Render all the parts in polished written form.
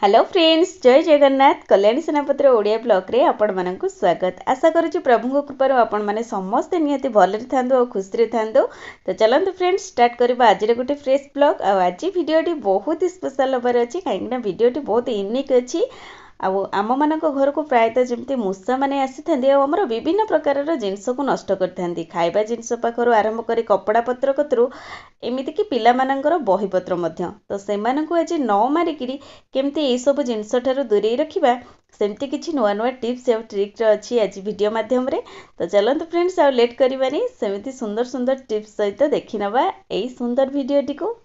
Hello friends, जय Jagannath. Kalyani सेनापतिर Odia blog रे आपण मानकु स्वागत। आशा करूची प्रभु कृपार आपण माने समस्त नियति भलरे थांदो और खुशी रे थांदो। तो चलंतु फ्रेंड्स, स्टार्ट करबा आज रे गोटे फ्रेश ब्लॉग। आ आज वीडियोटी बहुत ही स्पेशल होबार अछि, काहेकि वीडियोटी बहुत यूनिक अछि। आम मान घर को प्रायतः जमती मूषा मैंने आसी था आमर विभिन्न प्रकार जिनस को नष्ट कर खाइबा जिनस पाखर आरंभ कर कपड़ा पत्र कतरू एमती कि पिला मानकर बही पत्र तो से आज न मारिक केमती यह सब जिनस ठारू दूरे रखा सेमती किसी नुआ नुआ टिप्स और ट्रिक्स अच्छी आज वीडियो माध्यम रे। तो चलते फ्रेंड्स, आ लेट करबानी सेमती सुंदर सुंदर टिप्स सहित देखि नबा एई सुंदर वीडियोटी को।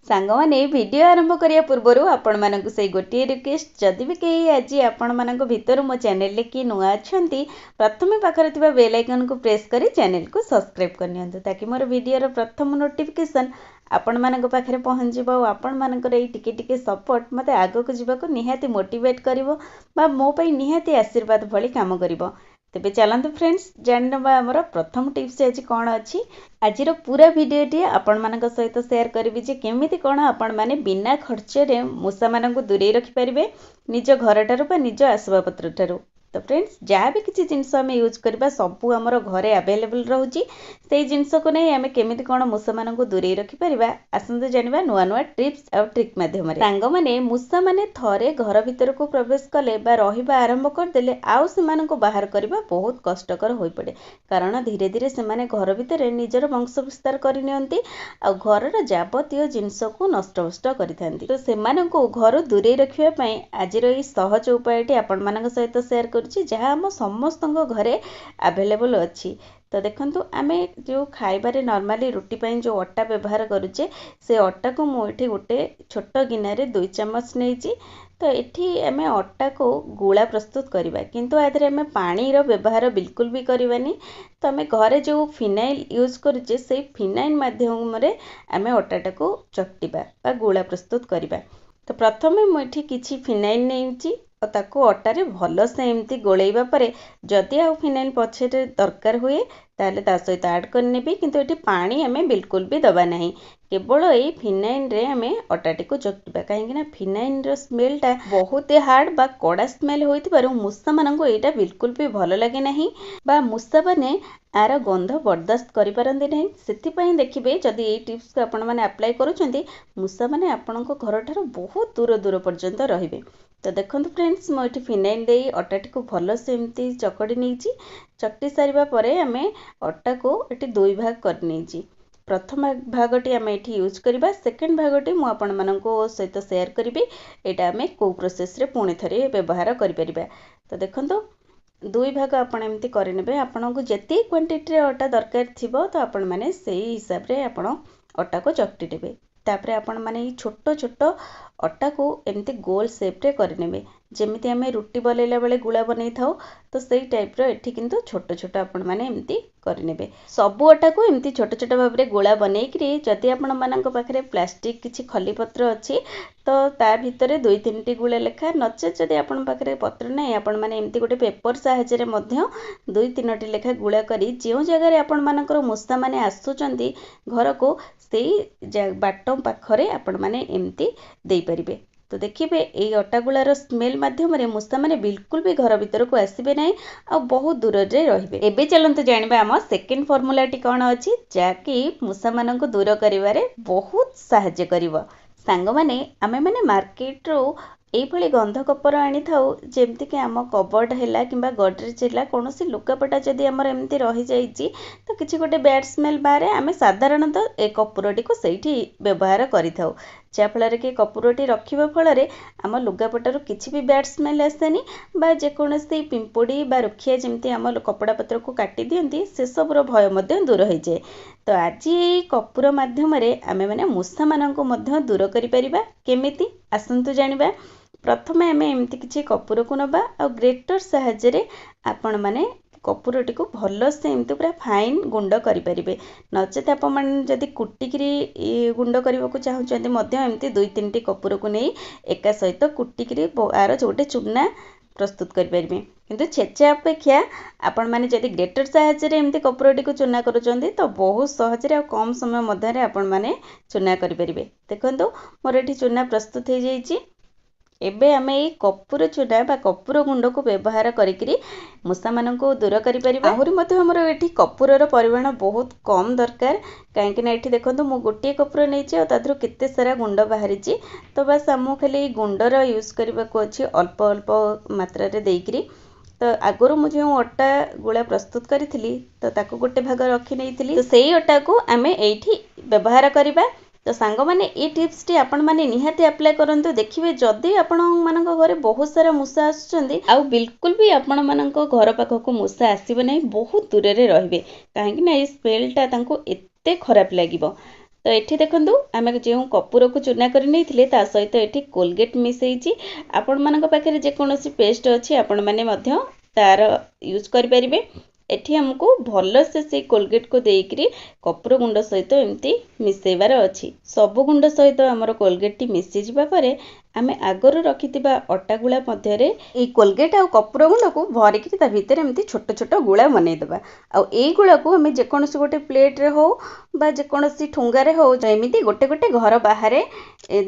सांगमाने वीडियो आरंभ करिया पूर्वर आपण मानकु से गोटे रिक्वेस्ट, जदि भी कहीं आज आपण मानक भितर मो चैनल की नुआ अच्छी प्रथम पाखरे थिबा बेल आइकन को प्रेस करी चैनल को सब्सक्राइब करनियंतु, ताकि मोर वीडियो प्रथम नोटिफिकेशन आपण मानक पाखरे पहुंच जिवो। आपण मानकर एई टिके टिके सपोर्ट मते आगो को जीवा को निहाती मोटिवेट करिवो बा मो पई निहाती आशीर्वाद भली काम करिवो। तेबे चलंतु फ्रेंड्स, जानवा हमर प्रथम टिप्स आज कौन अच्छी। आज पूरा वीडियोटी आपण मानक सहित शेयर करी जे केमिति कौन आपण माने बिना खर्च रे मूषा मानक दूरे रखि परिबे निज घर ठारू बा निज आसवा पत्र ठारू। तो फ्रेंड्स, जहाँ भी किसी जिनस आम यूज करबा सबू आमर घरे अवेलेबल रोची, से जिनस को नहीं आम केमिति कौन मूषा मानक दूरे रखि परिबा आसंतु जानिबा नुआ नुआ टिप्स और ट्रिक माध्यम रे। सांग माने मूषा माने थरे घर भीतर को प्रवेश कले बा रहिबा आरंभ कर देले आउ से मानक बाहर करबा बहुत कष्टकर होई पड़े, कारण धीरे धीरे से माने घर भीतर निजर वंश विस्तार करि नियंती आ घरर जाबतीय जिनस को नष्ट करिथांती। तो से मानक घर दूरे रखिबा पई आजिर ई सहज उपायटी आपण मानक सहित शेयर जहाँ आम समस्त घरे अवेलेबल अच्छी। तो देखंतु आमे जो खाइबारे नॉर्मली रुटी पाई जो अटा व्यवहार करुचे से अटा को मुझे गोटे छोट गिनारे 2 चम्मच नहीं। तो ये आम अटा को गुला प्रस्तुत करवा, किंतु आधे आम पानी रो व्यवहार बिल्कुल भी करवानी। तो आम घरे जो फिनाइल यूज करुचे से फिनाइल माध्यम रे आम अटाटा को चकटिबा बा गुला प्रस्तुत करवा। तो प्रथमे मुझे किसी फिनाइल नहीं और ताको अटारे भल से एमती गोलेबा परे जदि आ फिनाइल पछे दरकार हुए ताले ता सहित ऐड करने भी, किंतु एटी पानी आमे बिल्कुल भी दबा नहीं। केवल ये फिनाइल रे आमे अटाटी को चकटिबा, काहेकि ना फिनाइल रो स्मेलटा बहुत हार्ड बा कड़ा स्मेल होइतिबारु मूषा मानंको एटा बिल्कुल भी भल लागे नहीं बा मूषा माने आर गंध बर्दाश्त करि पारंती नहीं। सेति पई देखिबे जदि ए टिप्स को आपण माने अप्लाई करूछंती मूषा माने आपणको घर ठारो बहुत दूर दूर पर्यंत रहिबे। तो देखंतु फ्रेंड्स, मो एठी फिनाइल देई अटाटी को भल से एमती चकड़ी नैची। चकटी सारिबा परे आमे अटा को एठी 2 भाग कर नैची। प्रथम भागटी आमे एठी यूज करबा, सेकंड भागटी मु आपण मानको सहित शेयर करबी एटा आमे को प्रोसेस रे पुणी थरे व्यवहार करि परिबा। तो देखंतु 2 भाग आपण एमती करि नेबे। आपनको जति क्वांटिटी रे अटा दरकार थिबो तो आपण माने सेही हिसाब रे आपण अटा को चकटी देबे। तापरे आपण माने छोट छोट अटा को एमती गोल शेप रे कर नेबे, जेमिति आमे रुटी बलेला बेले गुला बनै थाओ। तो सेही टाइप रो एठी किंतु छोट छोट आपण माने एमती कर नेबे। सबु अटा को एमती छोट छोट भाव रे गोला बनै करी जदि आपण मानक पाखरे प्लास्टिक किछि खली पत्र अछि तो ता भितरे 2-3टी गुला लेखा, नचे जदि आपण पाखरे पत्र नै आपण माने एमती गोटे पेपर साहाय्य रे मध्य 2-3टी लेखा गुला करी जो जगह रे आपण मानकर मूषा माने आसुचंती घर को सेही बाटम पाखरे आपण माने एमती देई परिबे। तो देखिए ये अटा गुलार स्मेल माध्यम रे मूषा माने बिल्कुल भी घर भीतर को आसीबे नहीं आ बहुत दूर रे रहिबे। एबे चलंतु जानिबा हम सेकंड फार्मूलाटी कोन अछि जाकि मूषा मानन को दूर करिवारे बहुत सहाय्य करिवो। सांग माने आमे माने मार्केट रो एभली गंध कपर आनी थाउ, जेमती कि आम कबर्ड हैला किंबा गडरेज हैला कोनोसी लुगापटा जदि हमर एमती रहि जाईची तो किछि गोटे बैड स्मेल बारे आमे साधारणतः ए कपूरटी को सेठी व्यवहार करि थाउ, जा फल कि कपूरटी रखिबा फल आम लुगापटार किसी भी बैड स्मेल आसेनी बा जेकोसी पिंपुड़ी बा रुखिया जमती आम कपड़ा पत्र को काटी दियंती से सबुर भय मध्य दूर हो जाए। तो आज ये कपूर माध्यम आमे माने मूषा माननको मध्य दूर करि परिबा केमिति आसंतु जानिबा। प्रथमे आमे एमती किछि कपूर को नबा आ ग्रेटर साहाय्य रे आपण माने कपूरटी को भल से एमती पूरा फाइन गुंड करि परिबे। नचेत आप माने जदि कुटिकरी गुंड करबा को चाहुचंती मध्य एमती 2-3टी कपूर को नै एका सहित कुटिकरी आर जोटे चूना प्रस्तुत करि परिबे। କିନ୍ତୁ ଛେଚା ଅପେକ୍ଷା ଆପଣମାନେ ଯଦି ଗ୍ରେଟର ସାହାଯ୍ୟରେ ଏମିତି କପୁରଟିକୁ ଚୂନା କରୁଛନ୍ତି ତ ବହୁତ ସହଜରେ ଆଉ କମ୍ ସମୟ ମଧ୍ୟରେ ଆପଣମାନେ ଚୂନା କରିପାରିବେ। ଦେଖନ୍ତୁ ମୋର ଏଠି ଚୂନା ପ୍ରସ୍ତୁତ ହେଇଯାଇଛି। ଏବେ ଆମେ ଏଇ କପୁର ଚୂନା ବା କପୁର ଗୁଣ୍ଡକୁ ବ୍ୟବହାର କରିକିରି ମୂଷାମାନଙ୍କୁ ଦୂର କରିପାରିବା। ଆହୁରି ମଧ୍ୟ ଆମର ଏଠି କପୁରର ପରିମାଣ ବହୁତ କମ୍ ଦରକାର, କାହିଁକି ନା ଏଠି ଦେଖନ୍ତୁ ମୁଁ ଗୋଟିଏ କପୁର ନେଇଛି ଆଉ ତା ଦେହରୁ କେତେ ସାରା ଗୁଣ୍ଡ ବାହାରିଛି। ତ ବାସ୍ ଆମକୁ ଖାଲି ଏଇ ଗୁଣ୍ଡର ୟୁଜ୍ କରିବାକୁ ଅଛି ଅଳ୍ପ ଅଳ୍ପ ମାତ୍ରାରେ ଦେଇକିରି। ତ ଆଗରୁ ମୁଁ ଯେଉଁ ଅଟା ଗୁଳା ପ୍ରସ୍ତୁତ କରିଥିଲି ତ ତାକୁ ଗୋଟେ ଭାଗ ରଖି ନେଇଥିଲି, ତ ସେଇ ଅଟାକୁ ଆମେ ଏଇଠି ବ୍ୟବହାର କରିବା। ତ ସାଙ୍ଗମାନେ ଏଇ ଟିପ୍ସଟି ଆପଣମାନେ ନିହାତି ଆପ୍ଲାଏ କରନ୍ତୁ। ଦେଖିବେ ଯଦି ଆପଣମାନଙ୍କ ଘରେ ବହୁତ ସାରା ମୂଷା ଆସୁଛନ୍ତି ଆଉ ବିଲକୁଲ ବି ଆପଣମାନଙ୍କ ଘର ପାଖକୁ ମୂଷା ଆସିବ ନାହିଁ, ବହୁତ ଦୂରରେ ରହିବେ, କାହିଁକି ନା ଏଇ ସ୍ମେଲଟା ତାଙ୍କୁ ଏତେ ଖରାପ ଲାଗିବ। ତ ଏଠି ଦେଖନ୍ତୁ ଆମେ ଯେଉଁ କପୁରକୁ ଚୂନା କରି ନେଇଥିଲେ ତା ସହିତ ଏଠି କୋଲଗେଟ୍ ମିଶେଇଛି। ଆପଣମାନଙ୍କ ପାଖରେ ଯେକୌଣସି ପେଷ୍ଟ ଅଛି ଆପଣମାନେ ମଧ୍ୟ ତାର ୟୁଜ୍ କରିପାରିବେ। ଏଠି ଆମକୁ ଭଲସେ ସେଇ କୋଲଗେଟ୍କୁ ଦେଇକିରି କପୁର ଗୁଣ୍ଡ ସହିତ ଏମିତି ମିଶେଇବାର ଅଛି। ସବୁ ଗୁଣ୍ଡ ସହିତ ଆମର କୋଲଗେଟ୍ଟି ମିଶିଯିବା ପରେ ଆମେ ଆଗରୁ ରଖିଥିବା ଅଟା ଗୁଳା ମଧ୍ୟରେ ଏଇ କୋଲଗେଟ୍ ଆଉ କପୁର ଗୁଣ୍ଡକୁ ଭରିକିରି ତା ଭିତରେ ଏମିତି ଛୋଟ ଛୋଟ ଗୁଳା ବନେଇଦେବା। ଆଉ ଏଇ ଗୁଳାକୁ ଆମେ ଯେକୌଣସି ଗୋଟେ ପ୍ଲେଟ୍ରେ ହଉ ବା ଯେକୌଣସି ଠୁଙ୍ଗାରେ ହଉ ଏମିତି ଗୋଟେ ଗୋଟେ ଘର ବାହାରେ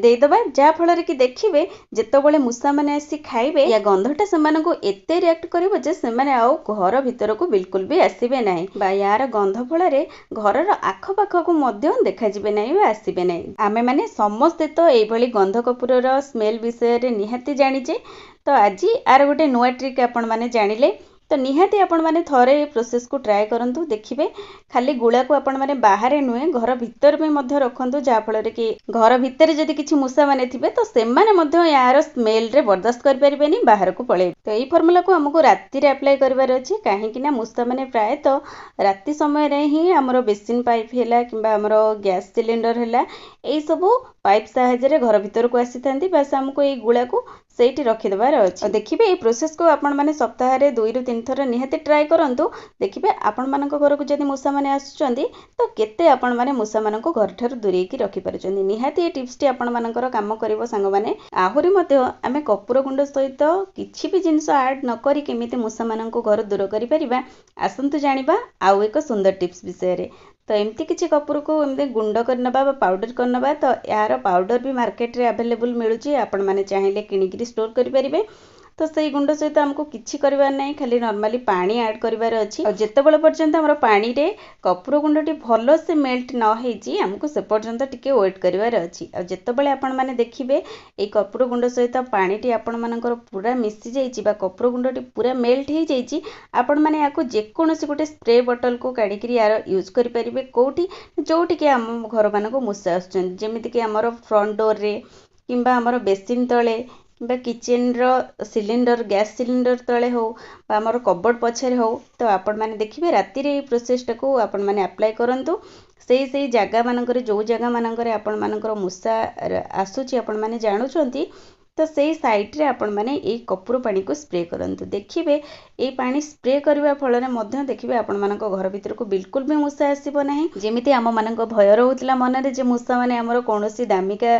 ଦେଇଦେବା, ଯାହାଫଳରେ କି ଦେଖିବେ ଯେତେବେଳେ ମୂଷାମାନେ ଆସି ଖାଇବେ ୟା ଗନ୍ଧଟା ସେମାନଙ୍କୁ ଏତେ ରିଆକ୍ଟ କରିବ ଯେ ସେମାନେ ଆଉ ଘର ଭିତରକୁ ବିଲକୁଲ ବି ଆସିବେ ନାହିଁ, ବା ୟାର ଗନ୍ଧ ଫଳରେ ଘରର ଆଖପାଖକୁ ମଧ୍ୟ ଦେଖାଯିବେ ନାହିଁ ବା ଆସିବେ ନାହିଁ। ଆମେମାନେ ସମସ୍ତେ ତ ଏଇଭଳି ଗନ୍ଧ କପୁରର ସ୍ମେଲ୍ ବିଷୟରେ ନିହାତି ଜାଣିଛେ। ତ ଆଜି ଆର ଗୋଟେ ନୂଆ ଟ୍ରିକ୍ ଆପଣମାନେ ଜାଣିଲେ। ତ ନିହାତି ଆପଣମାନେ ଥରେ ଏ ପ୍ରୋସେସକୁ ଟ୍ରାଏ କରନ୍ତୁ। ଦେଖିବେ ଖାଲି ଗୁଳାକୁ ଆପଣମାନେ ବାହାରେ ନୁହେଁ ଘର ଭିତରେ ବି ମଧ୍ୟ ରଖନ୍ତୁ, ଯାହାଫଳରେ କି ଘର ଭିତରେ ଯଦି କିଛି ମୂଷାମାନେ ଥିବେ ତ ସେମାନେ ମଧ୍ୟ ୟାର ସ୍ମେଲରେ ବରଦାସ୍ତ କରିପାରିବେନି, ବାହାରକୁ ପଳେଇବେ। ତ ଏଇ ଫର୍ମୁଲାକୁ ଆମକୁ ରାତିରେ ଆପ୍ଲାଏ କରିବାର ଅଛି, କାହିଁକି ନା ମୂଷାମାନେ ପ୍ରାୟତଃ ରାତି ସମୟରେ ହିଁ ଆମର ବେସିନ୍ ପାଇପ୍ ହେଲା କିମ୍ବା ଆମର ଗ୍ୟାସ୍ ସିଲିଣ୍ଡର ହେଲା ଏଇସବୁ ପାଇପ୍ ସାହାଯ୍ୟରେ ଘର ଭିତରକୁ ଆସିଥାନ୍ତି। ବାସ୍ ଆମକୁ ଏଇ ଗୁଳାକୁ ସେଇଠି ରଖିଦେବାର ଅଛି। ଆଉ ଦେଖିବେ ଏଇ ପ୍ରୋସେସକୁ ଆପଣମାନେ ସପ୍ତାହରେ 2 ରୁ 3 ଥର ନିହାତି ଟ୍ରାଏ କରନ୍ତୁ। ଦେଖିବେ ଆପଣମାନଙ୍କ ଘରକୁ ଯଦି ମୂଷାମାନେ ଆସୁଛନ୍ତି ତ କେତେ ଆପଣମାନେ ମୂଷାମାନଙ୍କୁ ଘରଠାରୁ ଦୂରେଇକି ରଖିପାରୁଛନ୍ତି। ନିହାତି ଏ ଟିପ୍ସଟି ଆପଣମାନଙ୍କର କାମ କରିବ ସାଙ୍ଗମାନେ। ଆହୁରି ମଧ୍ୟ ଆମେ କପୁର ଗୁଣ୍ଡ ସହିତ କିଛି ବି ଜିନିଷ ଆଡ୍ ନ କରି କେମିତି ମୂଷାମାନଙ୍କୁ ଘରୁ ଦୂର କରିପାରିବା, ଆସନ୍ତୁ ଜାଣିବା ଆଉ ଏକ ସୁନ୍ଦର ଟିପ୍ସ ବିଷୟରେ। ତ ଏମିତି କିଛି କପୁରକୁ ଏମିତି ଗୁଣ୍ଡ କରିନେବା ବା ପାଉଡର କରିନେବା। ତ ଏହାର ପାଉଡର ବି ମାର୍କେଟରେ ଆଭେଲେବୁଲ୍ ମିଳୁଛି, ଆପଣମାନେ ଚାହିଁଲେ କିଣିକିରି ଷ୍ଟୋର କରିପାରିବେ। ତ ସେଇ ଗୁଣ୍ଡ ସହିତ ଆମକୁ କିଛି କରିବାର ନାହିଁ, ଖାଲି ନର୍ମାଲି ପାଣି ଆଡ୍ କରିବାର ଅଛି। ଆଉ ଯେତେବେଳେ ପର୍ଯ୍ୟନ୍ତ ଆମର ପାଣିରେ କପୁର ଗୁଣ୍ଡଟି ଭଲସେ ମେଲ୍ଟ ନ ହେଇଛି ଆମକୁ ସେ ପର୍ଯ୍ୟନ୍ତ ଟିକେ ୱେଟ୍ କରିବାର ଅଛି। ଆଉ ଯେତେବେଳେ ଆପଣମାନେ ଦେଖିବେ ଏଇ କପୁର ଗୁଣ୍ଡ ସହିତ ପାଣିଟି ଆପଣମାନଙ୍କର ପୁରା ମିଶି ଯାଇଛି ବା କପୁର ଗୁଣ୍ଡଟି ପୁରା ମେଲ୍ଟ ହେଇଯାଇଛି, ଆପଣମାନେ ୟାକୁ ଯେକୌଣସି ଗୋଟେ ସ୍ପ୍ରେ ବଟଲକୁ କାଢ଼ିକିରି ୟାର ୟୁଜ୍ କରିପାରିବେ। କେଉଁଠି ଯେଉଁଠିକି ଆମ ଘରମାନଙ୍କୁ ମୂଷା ଆସୁଛନ୍ତି, ଯେମିତିକି ଆମର ଫ୍ରଣ୍ଟ ଡୋରରେ କିମ୍ବା ଆମର ବେସିନ୍ ତଳେ କିମ୍ବା କିଚେନ୍ର ସିଲିଣ୍ଡର ଗ୍ୟାସ୍ ସିଲିଣ୍ଡର ତଳେ ହଉ ବା ଆମର କବୋର୍ଡ଼ ପଛରେ ହଉ, ତ ଆପଣମାନେ ଦେଖିବେ ରାତିରେ ଏଇ ପ୍ରୋସେସଟାକୁ ଆପଣମାନେ ଆପ୍ଲାଏ କରନ୍ତୁ। ସେଇ ଜାଗାମାନଙ୍କରେ ଯେଉଁ ଜାଗାମାନଙ୍କରେ ଆପଣମାନଙ୍କର ମୂଷା ଆସୁଛି ଆପଣମାନେ ଜାଣୁଛନ୍ତି, ତ ସେଇ ସାଇଟ୍ରେ ଆପଣମାନେ ଏଇ କପୁର ପାଣିକୁ ସ୍ପ୍ରେ କରନ୍ତୁ। ଦେଖିବେ ଏଇ ପାଣି ସ୍ପ୍ରେ କରିବା ଫଳରେ ମଧ୍ୟ ଦେଖିବେ ଆପଣମାନଙ୍କ ଘର ଭିତରକୁ ବିଲକୁଲ ବି ମୂଷା ଆସିବ ନାହିଁ। ଯେମିତି ଆମମାନଙ୍କ ଭୟ ରହୁଥିଲା ମନରେ ଯେ ମୂଷାମାନେ ଆମର କୌଣସି ଦାମିକା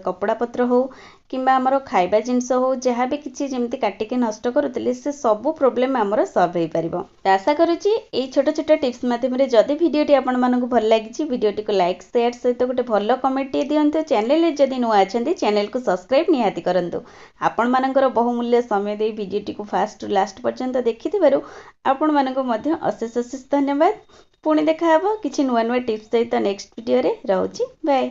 କପଡ଼ା ପତ୍ର ହଉ କିମ୍ବା ଆମର ଖାଇବା ଜିନିଷ ହଉ ଯାହା ବି କିଛି ଯେମିତି କାଟିକି ନଷ୍ଟ କରୁଥିଲେ, ସେ ସବୁ ପ୍ରୋବ୍ଲେମ୍ ଆମର ସଲ୍ଭ ହେଇପାରିବ। ତ ଆଶା କରୁଛି ଏଇ ଛୋଟ ଛୋଟ ଟିପ୍ସ ମାଧ୍ୟମରେ ଯଦି ଭିଡ଼ିଓଟି ଆପଣମାନଙ୍କୁ ଭଲ ଲାଗିଛି, ଭିଡ଼ିଓଟିକୁ ଲାଇକ୍ ସେୟାର ସହିତ ଗୋଟେ ଭଲ କମେଣ୍ଟଟିଏ ଦିଅନ୍ତୁ। ଚ୍ୟାନେଲରେ ଯଦି ନୂଆ ଅଛନ୍ତି ଚ୍ୟାନେଲକୁ ସବସ୍କ୍ରାଇବ୍ ନିହାତି କରନ୍ତୁ। ଆପଣମାନଙ୍କର ବହୁମୂଲ୍ୟ ସମୟ ଦେଇ ଭିଡ଼ିଓଟିକୁ ଫାଷ୍ଟରୁ ଲାଷ୍ଟ ପର୍ଯ୍ୟନ୍ତ ଦେଖିଥିବାରୁ ଆପଣମାନଙ୍କୁ ମଧ୍ୟ ଅଶେଷ ଅଶେଷ ଧନ୍ୟବାଦ। ପୁଣି ଦେଖା ହେବ କିଛି ନୂଆ ନୂଆ ଟିପ୍ସ ସହିତ ନେକ୍ସଟ ଭିଡ଼ିଓରେ। ରହୁଛି, ବାଏ।